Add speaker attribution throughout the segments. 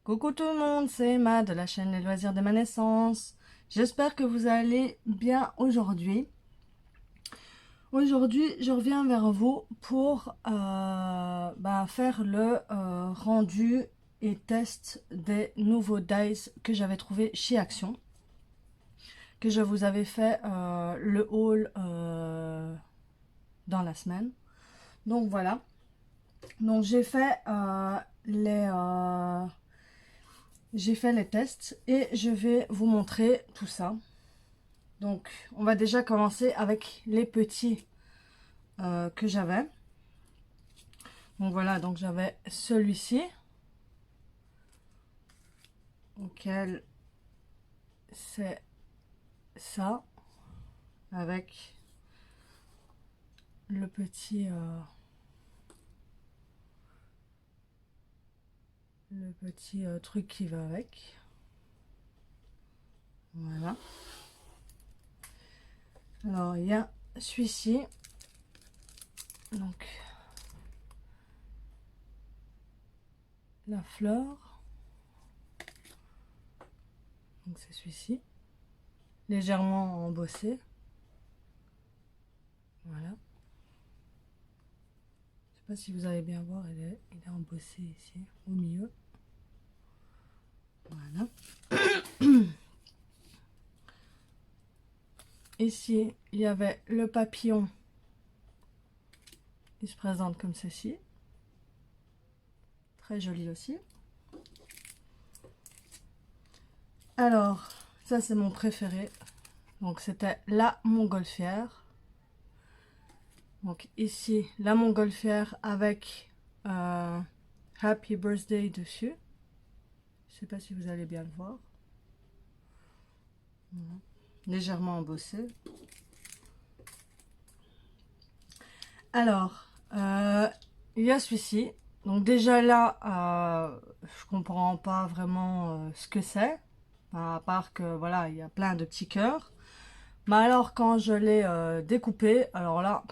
Speaker 1: Coucou tout le monde, c'est Emma de la chaîne Les Loisirs de ma naissance. J'espère que vous allez bien aujourd'hui. Aujourd'hui, je reviens vers vous pour faire le rendu et test des nouveaux dies que j'avais trouvé chez Action. Que je vous avais fait le haul dans la semaine. Donc voilà. Donc j'ai fait les tests et je vais vous montrer tout ça. Donc on va déjà commencer avec les petits que j'avais. Donc voilà, donc j'avais celui-ci auquel c'est ça avec le petit truc qui va avec. Voilà. Alors il y a celui-ci, donc la fleur, donc c'est celui-ci, légèrement embossé. Voilà. Je sais pas si vous allez bien voir, il est embossé ici au milieu. Voilà. Ici, il y avait le papillon. Il se présente comme ceci. Très joli aussi. Alors, ça c'est mon préféré. Donc c'était la montgolfière. Donc ici, la montgolfière avec Happy Birthday dessus. Je sais pas si vous allez bien le voir. Voilà. Légèrement embossé. Alors, il y a celui-ci. Donc déjà là, je comprends pas vraiment ce que c'est. À part que voilà, il y a plein de petits cœurs. Mais alors quand je l'ai découpé, alors là,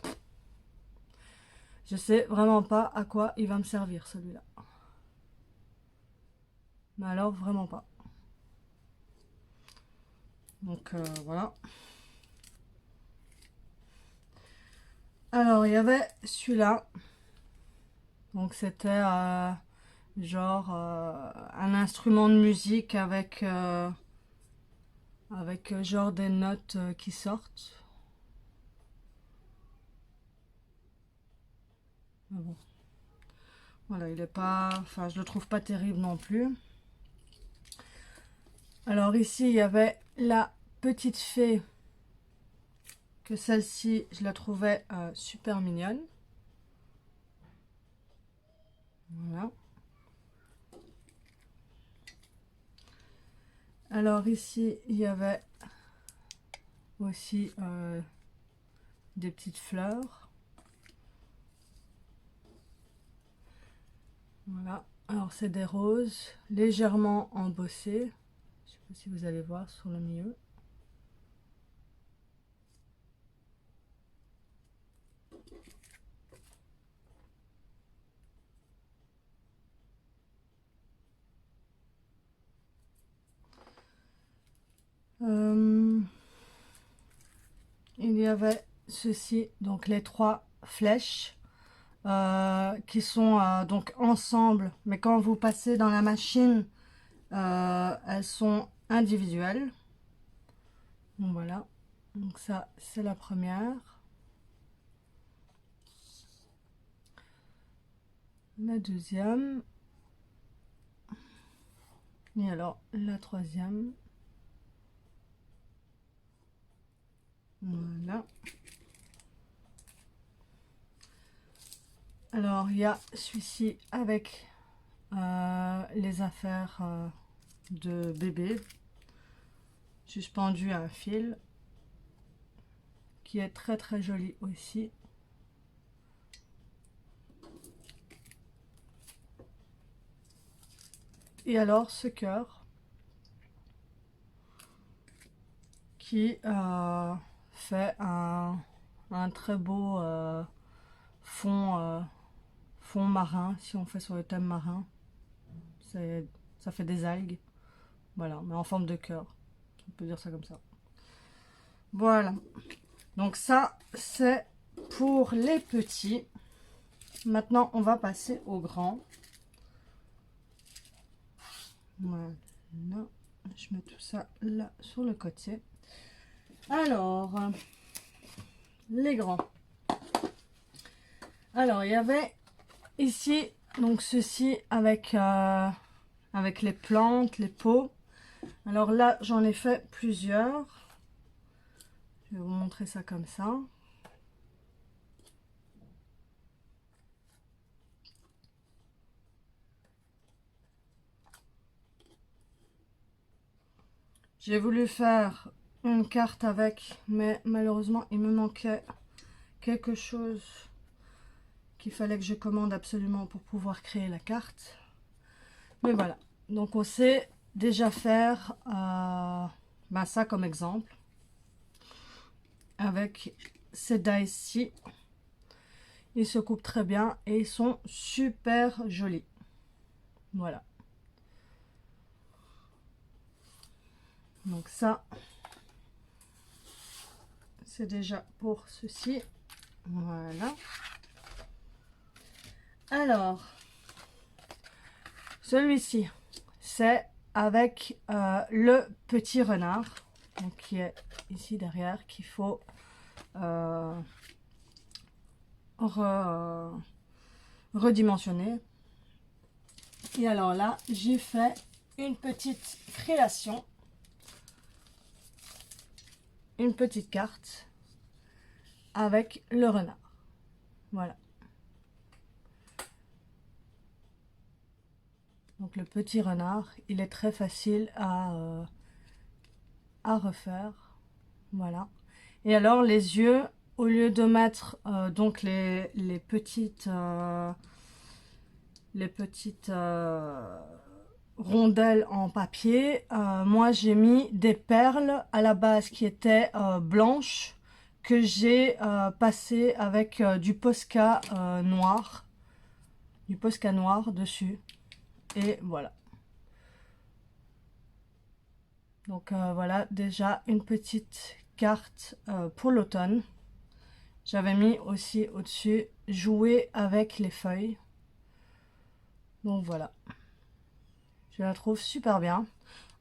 Speaker 1: je sais vraiment pas à quoi il va me servir celui-là. Mais alors vraiment pas. Donc voilà. Alors il y avait celui-là. Donc c'était genre un instrument de musique avec genre des notes qui sortent. Mais bon. Voilà, il est pas... Enfin, je le trouve pas terrible non plus. Alors ici, il y avait la petite fée. Que celle-ci, je la trouvais super mignonne. Voilà. Alors ici, il y avait aussi des petites fleurs. Voilà. Alors c'est des roses légèrement embossées. Je sais pas si vous allez voir sur le milieu. Il y avait ceci, donc les 3 flèches qui sont donc ensemble, mais quand vous passez dans la machine, elles sont individuelles. Donc voilà, donc ça c'est la première. La deuxième. Et alors la troisième. Voilà. Alors il y a celui-ci avec les affaires de bébé suspendu à un fil, qui est très très joli aussi. Et alors ce cœur qui fait un très beau fond marin, si on fait sur le thème marin. ça fait des algues. Voilà, mais en forme de cœur. On peut dire ça comme ça. Voilà. Donc ça, c'est pour les petits. Maintenant, on va passer aux grands. Voilà. Je mets tout ça là sur le côté. Alors, les grands. Alors, il y avait ici, donc ceci avec, avec les plantes, les pots. Alors là, j'en ai fait plusieurs. Je vais vous montrer ça comme ça. J'ai voulu faire une carte avec, mais malheureusement, il me manquait quelque chose qu'il fallait que je commande absolument pour pouvoir créer la carte. Mais voilà, donc on sait déjà faire ça comme exemple. Avec ces dies-ci. Ils se coupent très bien et ils sont super jolis. Voilà. Donc ça, c'est déjà pour ceci. Voilà. Alors, celui-ci, c'est avec le petit renard, donc qui est ici derrière, qu'il faut redimensionner. Et alors là, j'ai fait une petite création, une petite carte avec le renard. Voilà. Donc le petit renard, il est très facile à refaire. Voilà. Et alors les yeux, au lieu de mettre donc les petites rondelles en papier, moi j'ai mis des perles à la base qui étaient blanches, que j'ai passé avec du Posca noir, dessus. Et voilà. Donc voilà déjà une petite carte pour l'automne. J'avais mis aussi au-dessus jouer avec les feuilles. Donc voilà. Je la trouve super bien.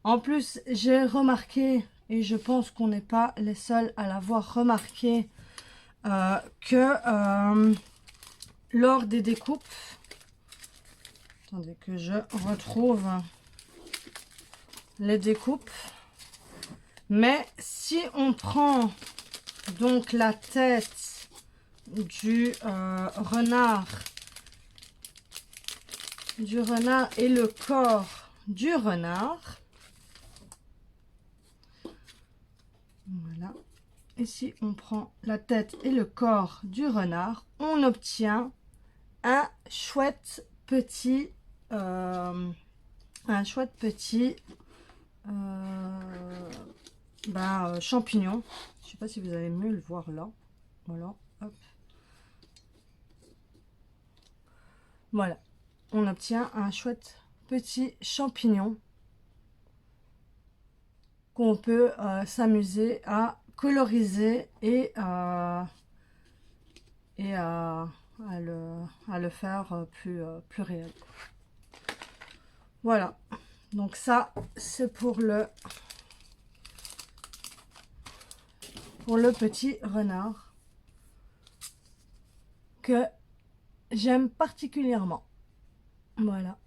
Speaker 1: En plus, j'ai remarqué, et je pense qu'on n'est pas les seuls à l'avoir remarqué, que lors des découpes, attendez que je retrouve les découpes, mais si on prend donc la tête du renard et le corps du renard, voilà, et si on prend la tête et le corps du renard, on obtient un chouette petit champignon. Je sais pas si vous allez mieux le voir là. Voilà, hop. Voilà, on obtient un chouette petit champignon qu'on peut s'amuser à coloriser et à le faire plus réel. Voilà, donc ça c'est pour le petit renard que j'aime particulièrement. Voilà.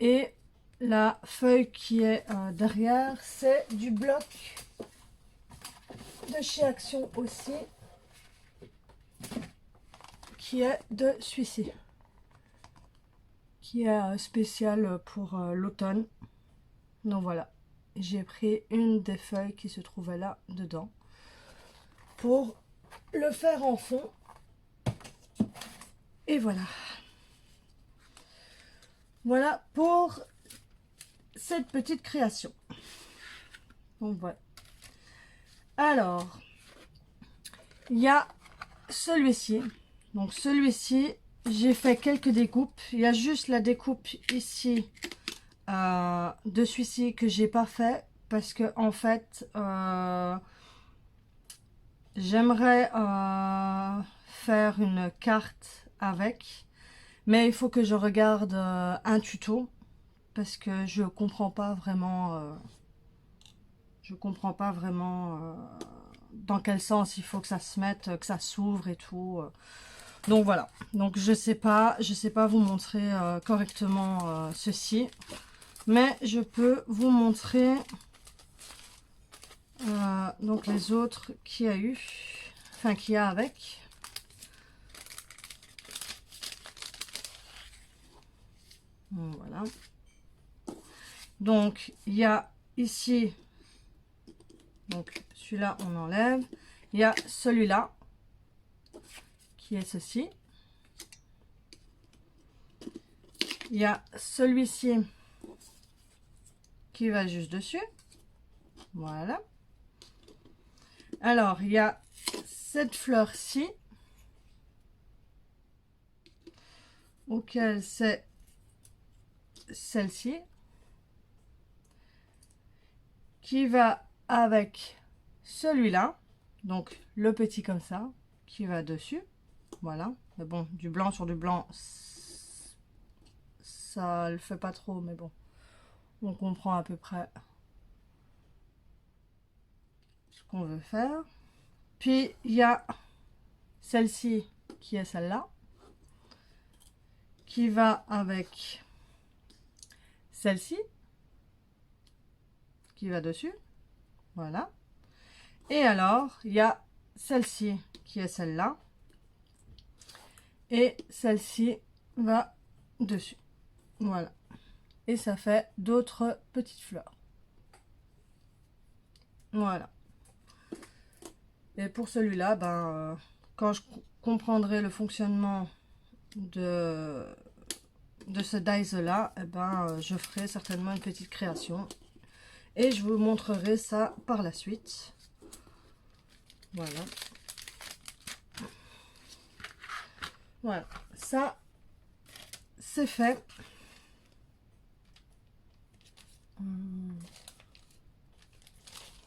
Speaker 1: Et la feuille qui est derrière, c'est du bloc de chez Action aussi, qui est de celui-ci, qui est spécial pour l'automne. Donc voilà, j'ai pris une des feuilles qui se trouvait là dedans pour le faire en fond. Et voilà. Voilà pour cette petite création. Donc voilà. Alors, il y a celui-ci. Donc celui-ci, j'ai fait quelques découpes. Il y a juste la découpe ici de celui-ci que j'ai pas fait parce que en fait j'aimerais faire une carte avec, mais il faut que je regarde un tuto parce que je comprends pas vraiment dans quel sens il faut que ça se mette, que ça s'ouvre et tout. Donc voilà, donc je sais pas vous montrer correctement ceci, mais je peux vous montrer donc les autres qu'il y a eu, enfin qu'il y a avec. Voilà. Donc il y a ici, donc celui-là on enlève. Il y a celui-là qui est ceci. Il y a celui-ci qui va juste dessus. Voilà. Alors, il y a cette fleur-ci, auquel c'est celle-ci, qui va avec celui-là, donc le petit comme ça, qui va dessus. Voilà. Mais bon, du blanc sur du blanc, ça le fait pas trop, mais bon, on comprend à peu près ce qu'on veut faire. Puis, il y a celle-ci qui est celle-là, qui va avec celle-ci, qui va dessus. Voilà. Et alors, il y a celle-ci qui est celle-là. Et celle-ci va dessus. Voilà. Et ça fait d'autres petites fleurs. Voilà. Et pour celui-là, quand je comprendrai le fonctionnement de ce dies-là, je ferai certainement une petite création. Et je vous montrerai ça par la suite. Voilà. Voilà. Ça, c'est fait.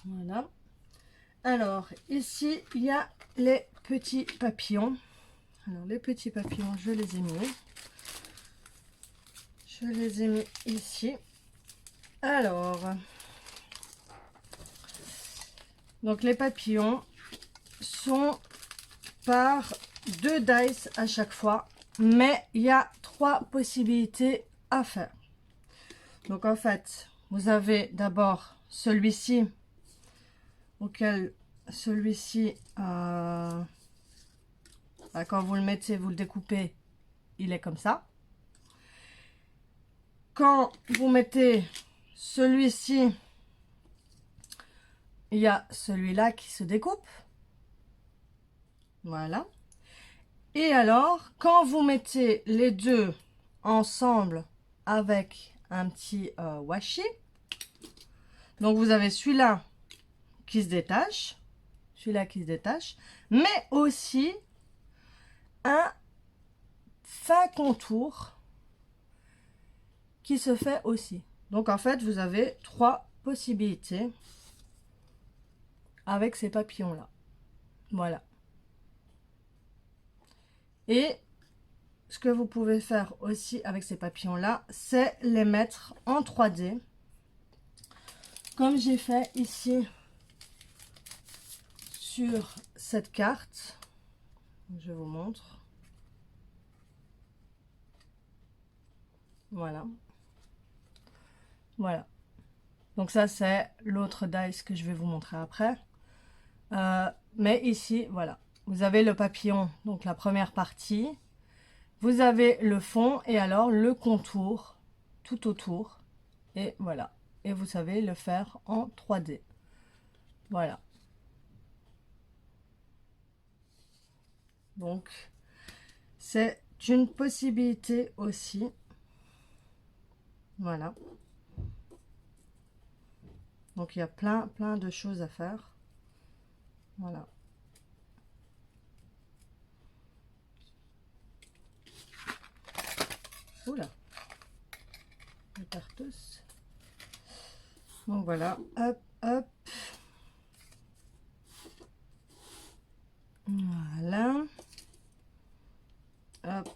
Speaker 1: Voilà. Alors, ici, il y a les petits papillons. Alors, les petits papillons, je les ai mis où? Je les ai mis ici. Alors, donc les papillons sont par 2 dice à chaque fois, mais il y a 3 possibilités à faire. Donc en fait, vous avez d'abord celui-ci, auquel celui-ci, quand vous le mettez, vous le découpez, il est comme ça. Quand vous mettez celui-ci, il y a celui-là qui se découpe. Voilà. Et alors, quand vous mettez les deux ensemble avec un petit washi, donc vous avez celui-là qui se détache, celui-là qui se détache, mais aussi un fin contour qui se fait aussi. Donc en fait, vous avez 3 possibilités avec ces papillons-là. Voilà. Et ce que vous pouvez faire aussi avec ces papillons-là, c'est les mettre en 3D. Comme j'ai fait ici sur cette carte. Je vous montre. Voilà. Voilà. Donc ça, c'est l'autre dice que je vais vous montrer après. Mais ici, voilà. Vous avez le papillon, donc la première partie. Vous avez le fond et alors le contour tout autour. Et voilà. Et vous savez le faire en 3D. Voilà. Donc, c'est une possibilité aussi. Voilà. Donc, il y a plein de choses à faire. Voilà. Oula. je perds tous. Donc voilà, hop, hop. Voilà. Hop.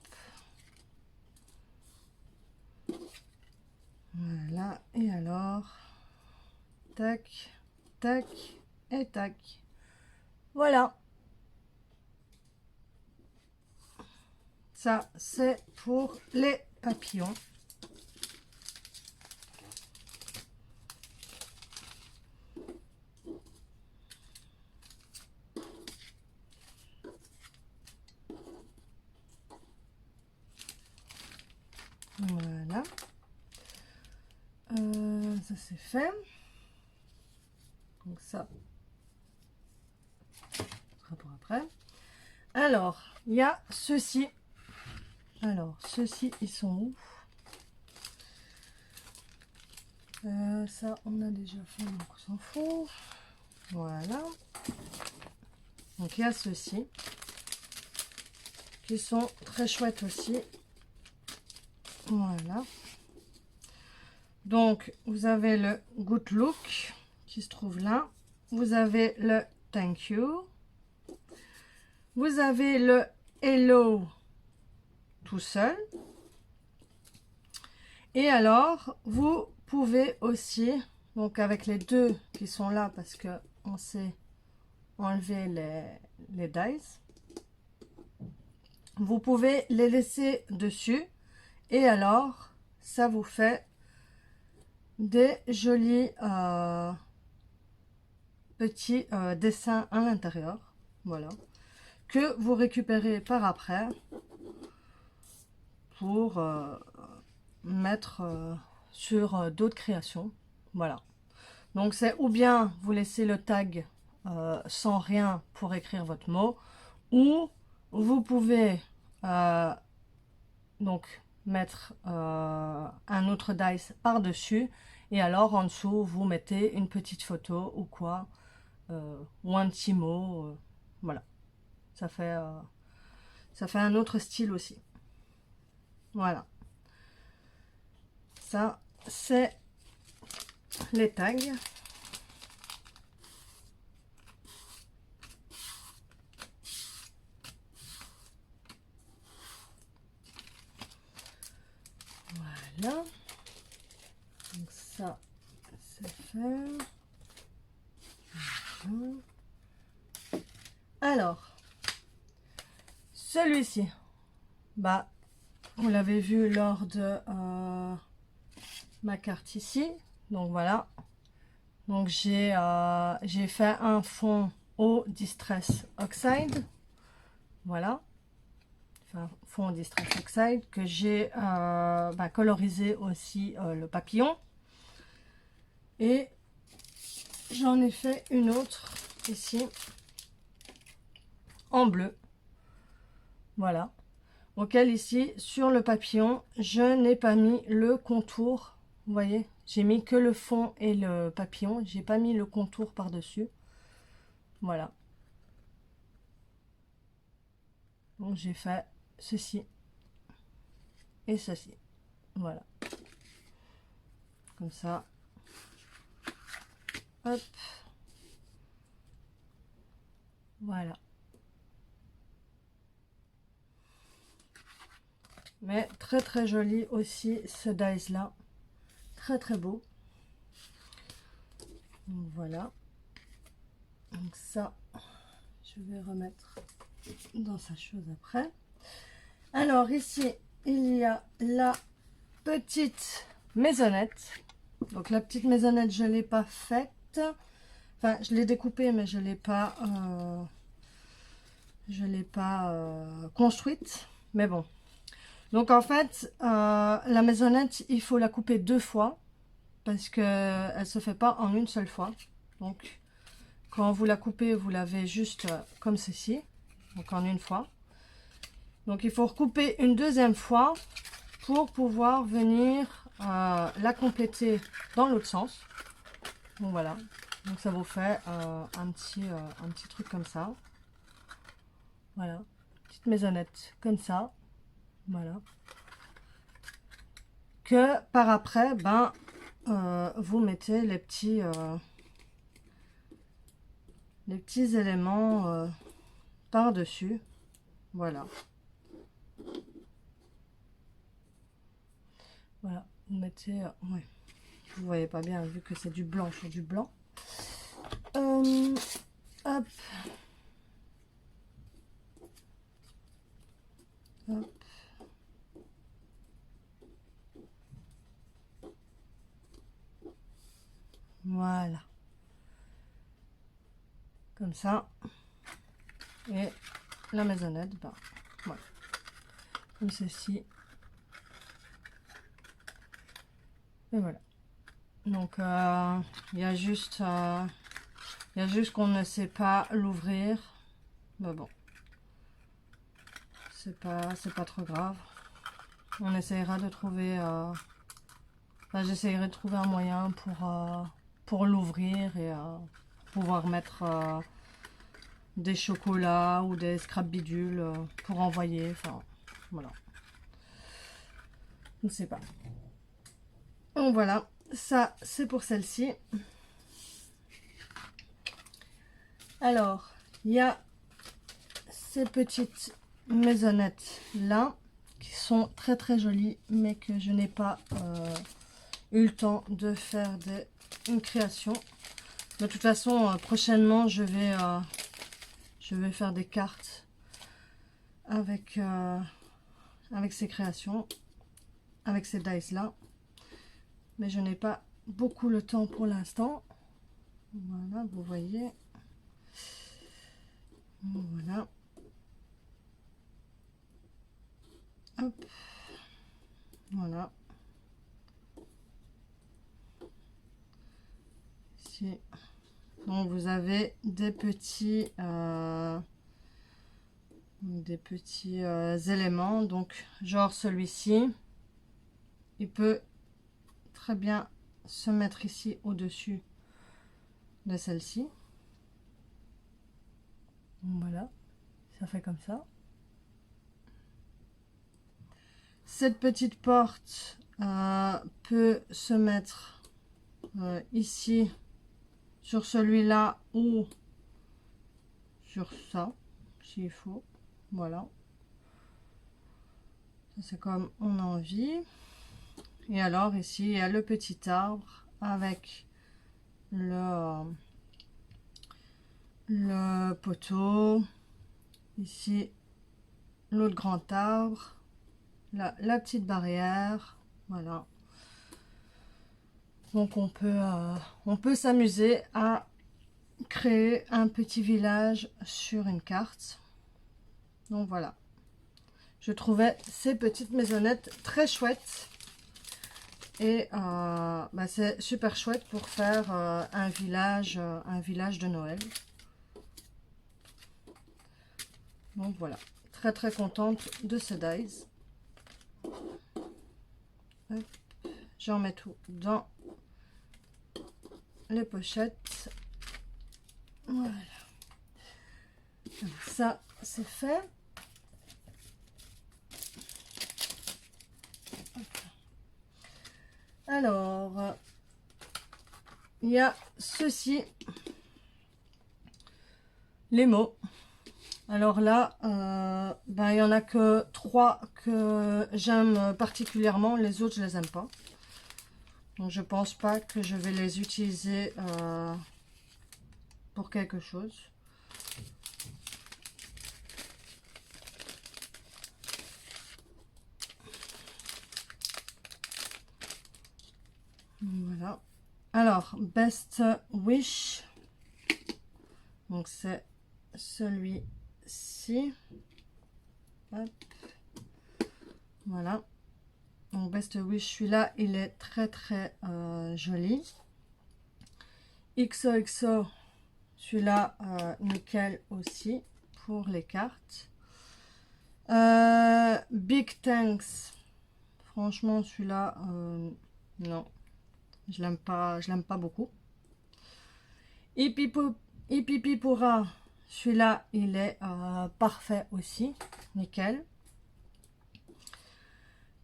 Speaker 1: Voilà, et alors, tac, tac, et tac. Voilà. Ça, c'est pour les papillons. Voilà. Ça c'est fait. Donc ça sera pour après. Alors, il y a ceux-ci. Alors, ceux-ci, ils sont où? Ça, on a déjà fait, donc on s'en fout. Voilà. Donc, il y a ceux-ci qui sont très chouettes aussi. Voilà. Donc, vous avez le Good Look qui se trouve là. Vous avez le Thank You. Vous avez le Hello tout seul. Et alors, vous pouvez aussi, donc avec les deux qui sont là, parce que on sait enlever les dies, vous pouvez les laisser dessus. Et alors, ça vous fait des jolis petits dessins à l'intérieur. Voilà. Que vous récupérez par après pour mettre sur d'autres créations. Voilà. Donc c'est ou bien vous laissez le tag sans rien pour écrire votre mot, ou vous pouvez donc mettre un autre dice par dessus, et alors en dessous vous mettez une petite photo ou quoi, ou un petit mot, voilà. Ça fait un autre style aussi. Voilà. Ça, c'est les tags. Voilà. Donc ça, c'est fait. Alors, celui-ci, bah, vous l'avez vu lors de ma carte ici. Donc voilà. Donc j'ai fait un fond au Distress Oxide. Voilà. Enfin, fond au Distress Oxide que j'ai colorisé aussi le papillon. Et j'en ai fait une autre ici en bleu. Voilà. Auquel ici, sur le papillon, je n'ai pas mis le contour. Vous voyez, j'ai mis que le fond et le papillon. J'ai pas mis le contour par-dessus. Voilà. Donc j'ai fait ceci et ceci. Voilà. Comme ça. Hop. Voilà. Mais très très joli aussi ce dice là. Très très beau. Donc, voilà. Donc ça, je vais remettre dans sa chose après. Alors ici, il y a la petite maisonnette. Donc la petite maisonnette, je ne l'ai pas faite. Enfin, je l'ai découpée, mais je ne l'ai pas construite. Mais bon. Donc en fait, la maisonnette, il faut la couper 2 fois. Parce qu'elle ne se fait pas en une seule fois. Donc quand vous la coupez, vous l'avez juste comme ceci. Donc en une fois. Donc il faut recouper une deuxième fois pour pouvoir venir la compléter dans l'autre sens. Donc voilà. Donc ça vous fait un petit truc comme ça. Voilà. Petite maisonnette comme ça. Voilà. que par après, ben, vous mettez les petits éléments par-dessus. Voilà. Voilà, vous mettez... ouais. Vous voyez pas bien vu que c'est du blanc sur du blanc. Hop. Hop. Voilà. Comme ça. Et la maisonnette, ben, voilà. Comme ceci. Et voilà. Donc, il y a juste qu'on ne sait pas l'ouvrir. Mais bon. C'est pas trop grave. On essayera de trouver... enfin, j'essayerai de trouver un moyen pour l'ouvrir et pouvoir mettre des chocolats ou des scrap bidules pour envoyer. Enfin, voilà. Je ne sais pas. Donc voilà, ça c'est pour celle-ci. Alors, il y a ces petites maisonnettes là qui sont très très jolies, mais que je n'ai pas eu le temps de faire une création. De toute façon, prochainement, je vais faire des cartes avec ces créations, avec ces dice là. Mais je n'ai pas beaucoup le temps pour l'instant. Voilà, vous voyez. Voilà. Hop. Voilà. Ici. Donc vous avez des petits éléments. Donc genre celui-ci, il peut très bien se mettre ici au-dessus de celle-ci. Voilà, ça fait comme ça. Cette petite porte peut se mettre ici sur celui-là ou sur ça s'il faut. Voilà, c'est comme on a envie. Et alors ici il y a le petit arbre avec le poteau, ici l'autre grand arbre, la petite barrière. Voilà, donc on peut s'amuser à créer un petit village sur une carte. Donc voilà, je trouvais ces petites maisonnettes très chouettes et bah c'est super chouette pour faire un village de Noël. Donc voilà, très très contente de ce dies. J'en mets tout dans les pochettes. Voilà, ça c'est fait. Alors, il y a ceci, les mots. Alors là, ben, il y en a que 3 que j'aime particulièrement, les autres je les aime pas. Donc je pense pas que je vais les utiliser pour quelque chose. Voilà. Alors, Best Wish. Donc c'est celui-ci. Voilà. Donc Best Wish, celui-là, il est très très joli. XOXO, celui-là, nickel aussi pour les cartes. Big Thanks, franchement celui-là, non, je l'aime pas beaucoup. Ipipipura, celui-là, il est parfait aussi, nickel.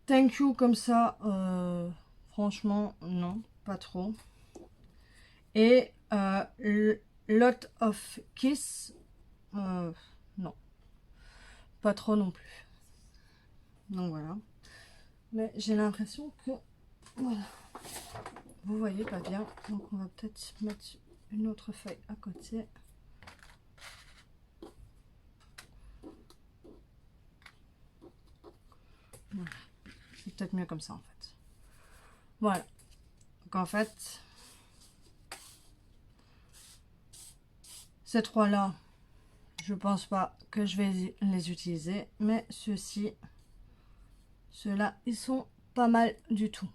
Speaker 1: thank you comme ça, franchement, non, pas trop. Et lot of kiss, non, pas trop non plus. Donc voilà. Mais j'ai l'impression que, voilà, vous voyez pas bien. Donc on va peut-être mettre une autre feuille à côté. Voilà. C'est peut-être mieux comme ça en fait. Voilà. Donc en fait, ces trois-là, je pense pas que je vais les utiliser. Mais ceux-là, ils sont pas mal du tout.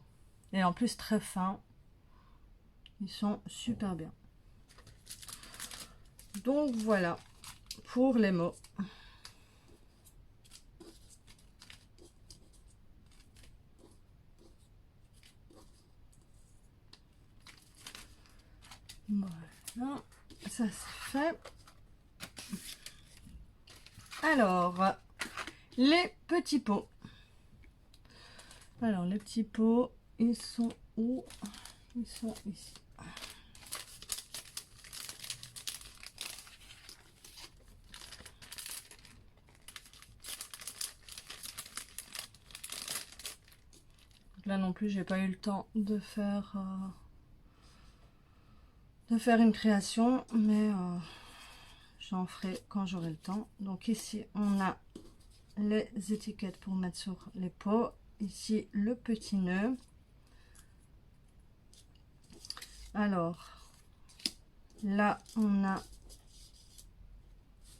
Speaker 1: Et en plus très fins. Ils sont super bien. Donc voilà pour les mots. Voilà, ça c'est fait. Alors, les petits pots. Alors, les petits pots, ils sont où? Ils sont ici. Là non plus, j'ai pas eu le temps de faire une création, mais j'en ferai quand j'aurai le temps. Donc ici, on a les étiquettes pour mettre sur les pots. Ici, le petit nœud. Alors, là, on a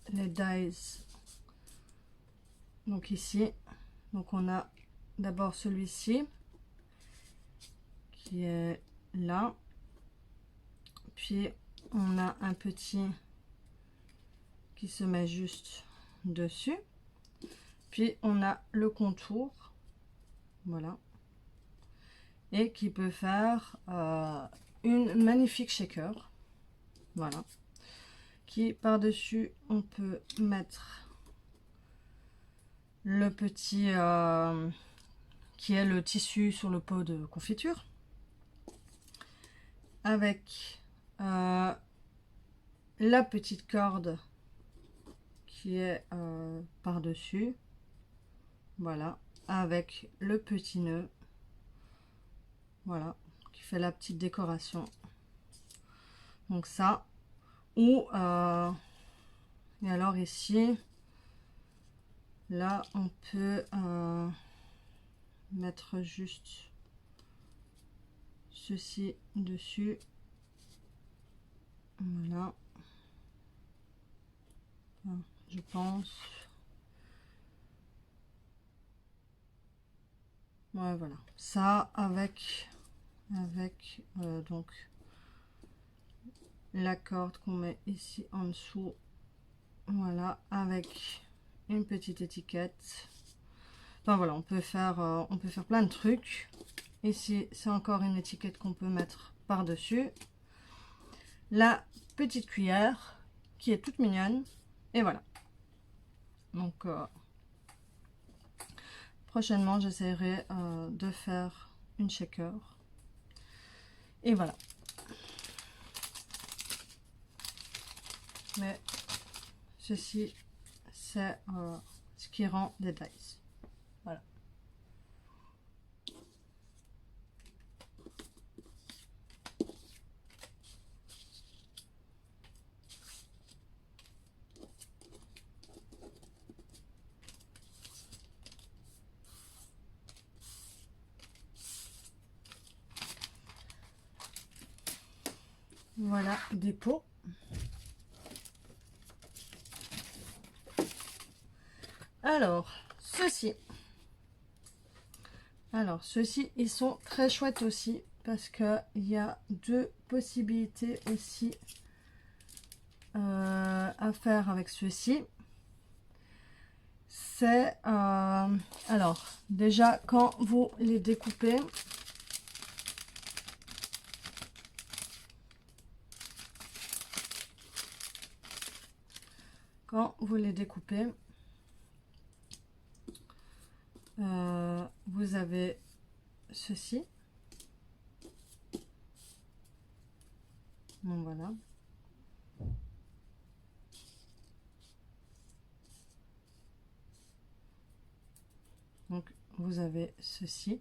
Speaker 1: les dies. Donc ici, donc on a d'abord celui-ci qui est là. Puis on a un petit qui se met juste dessus. Puis on a le contour, voilà, et qui peut faire une magnifique shaker, voilà. Qui par-dessus on peut mettre le petit qui est le tissu sur le pot de confiture, avec la petite corde qui est par-dessus, voilà, avec le petit nœud, voilà, qui fait la petite décoration. Donc ça, ou et alors ici, là on peut mettre juste ceci dessus, voilà, je pense. Ouais, voilà, ça avec donc la corde qu'on met ici en dessous, voilà, avec une petite étiquette. Enfin voilà, on peut faire plein de trucs. Ici, c'est encore une étiquette qu'on peut mettre par-dessus. La petite cuillère qui est toute mignonne. Et voilà. Donc, prochainement, j'essaierai de faire une shaker. Et voilà. Mais ceci, c'est ce qui rend des dice. Voilà. Voilà des pots. Alors, ceux-ci, ils sont très chouettes aussi parce que il y a deux possibilités aussi à faire avec ceux-ci. C'est alors déjà quand vous les découpez, vous vous avez ceci. Donc voilà. Donc vous avez ceci.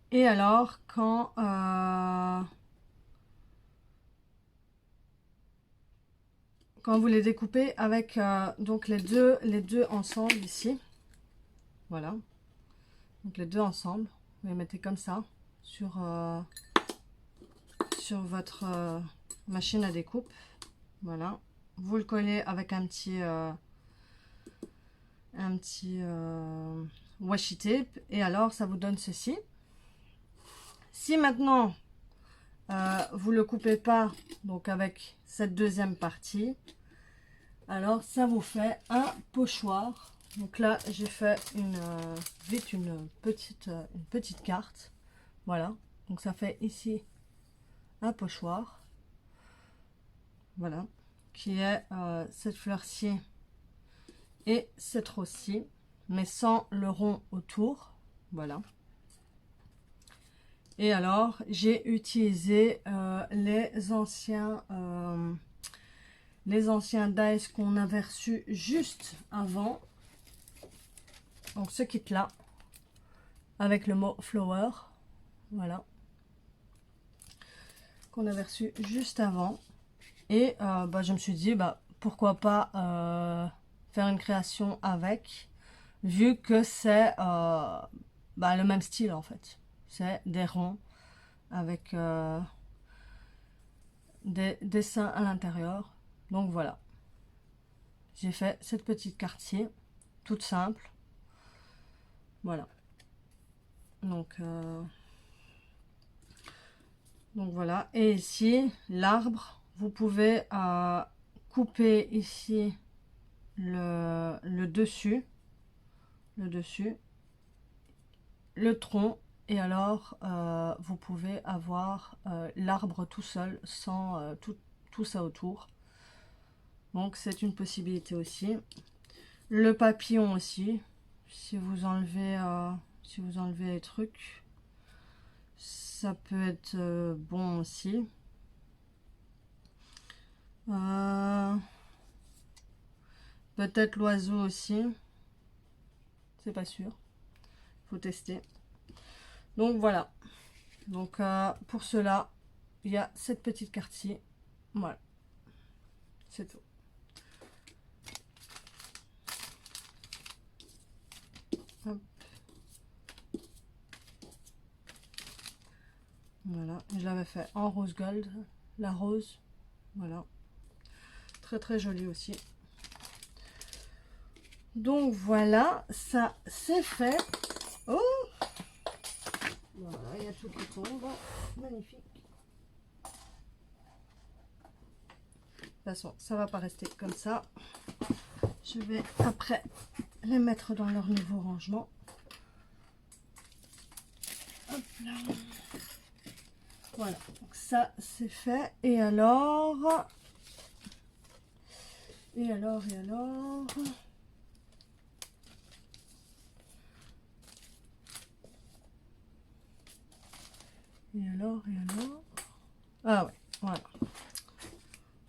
Speaker 1: Et alors quand vous les découpez avec donc les deux ensemble ici, voilà, donc les deux ensemble, vous les mettez comme ça sur votre machine à découpe, voilà, vous le collez avec un petit washi tape et alors ça vous donne ceci. Si maintenant vous le coupez pas, donc avec cette deuxième partie, alors ça vous fait un pochoir. Donc là j'ai fait vite une petite carte, voilà, donc ça fait ici un pochoir, voilà, qui est cette fleur-ci et cette rose-ci, mais sans le rond autour, voilà. Et alors, j'ai utilisé les anciens dies qu'on avait reçus juste avant. Donc ce kit-là, avec le mot flower, voilà, qu'on avait reçu juste avant. Et je me suis dit, pourquoi pas faire une création avec, vu que c'est le même style en fait. C'est des ronds avec des dessins à l'intérieur. Donc voilà, j'ai fait cette petite quartier toute simple, voilà. Donc voilà, et ici l'arbre, vous pouvez couper ici le dessus, le tronc, et alors vous pouvez avoir l'arbre tout seul sans tout ça autour. Donc c'est une possibilité aussi. Le papillon aussi, si vous enlevez les trucs, ça peut être bon aussi. Peut-être l'oiseau aussi, c'est pas sûr, faut tester. Donc voilà, donc pour cela il y a cette petite carte-ci, voilà, c'est tout. Hop. Voilà, je l'avais fait en rose gold, la rose, voilà, très très joli aussi. Donc voilà, ça c'est fait. Oh, voilà, il y a tout qui tombe, magnifique. De toute façon, ça va pas rester comme ça. Je vais après les mettre dans leur nouveau rangement. Hop là. Voilà, donc ça c'est fait. Et alors, et alors. Ah ouais, voilà.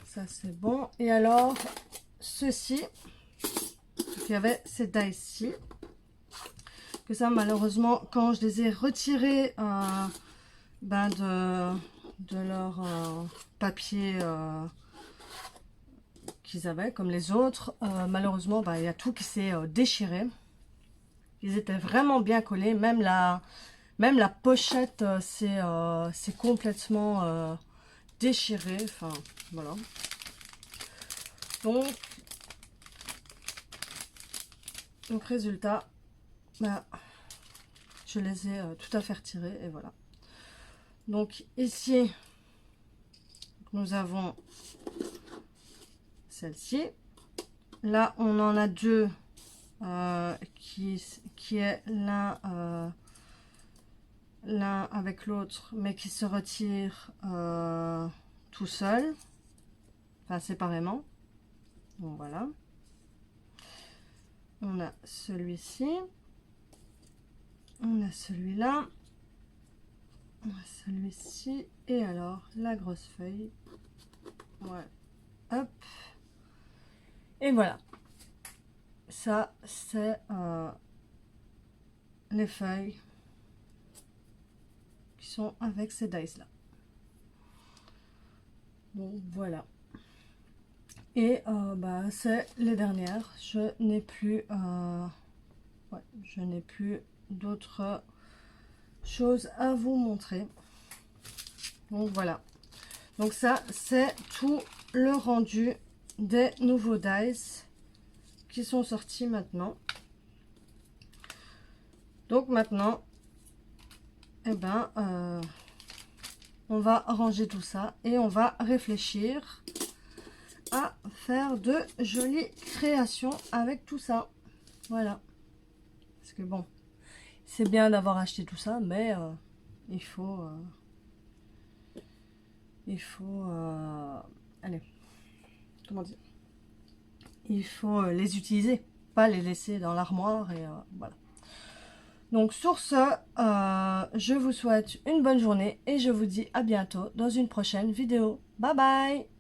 Speaker 1: Ça c'est bon. Et alors, ceci, il y avait ces dies-ci, que ça malheureusement, quand je les ai retirés de leur papier qu'ils avaient, comme les autres, malheureusement, il y a tout qui s'est déchiré. Ils étaient vraiment bien collés, même la pochette c'est complètement déchiré, enfin voilà. Donc résultat, je les ai tout à fait retirés et voilà. Donc ici nous avons celle-ci, là on en a deux qui est l'un avec l'autre, mais qui se retire tout seul, enfin séparément. Donc voilà, on a celui-ci On a celui-là. On a celui-ci. Et alors, la grosse feuille. Ouais. Hop. Et voilà. Ça, c'est les feuilles qui sont avec ces dice là. Donc voilà. Et bah, c'est les dernières. Je n'ai plus d'autres choses à vous montrer. Donc voilà. Donc ça, c'est tout le rendu des nouveaux dice qui sont sortis maintenant. Donc maintenant, eh ben, on va ranger tout ça et on va réfléchir à faire de jolies créations avec tout ça. Voilà. Parce que bon, c'est bien d'avoir acheté tout ça, mais il faut... allez, comment dire, il faut les utiliser, pas les laisser dans l'armoire et voilà. Donc sur ce, je vous souhaite une bonne journée et je vous dis à bientôt dans une prochaine vidéo. Bye bye.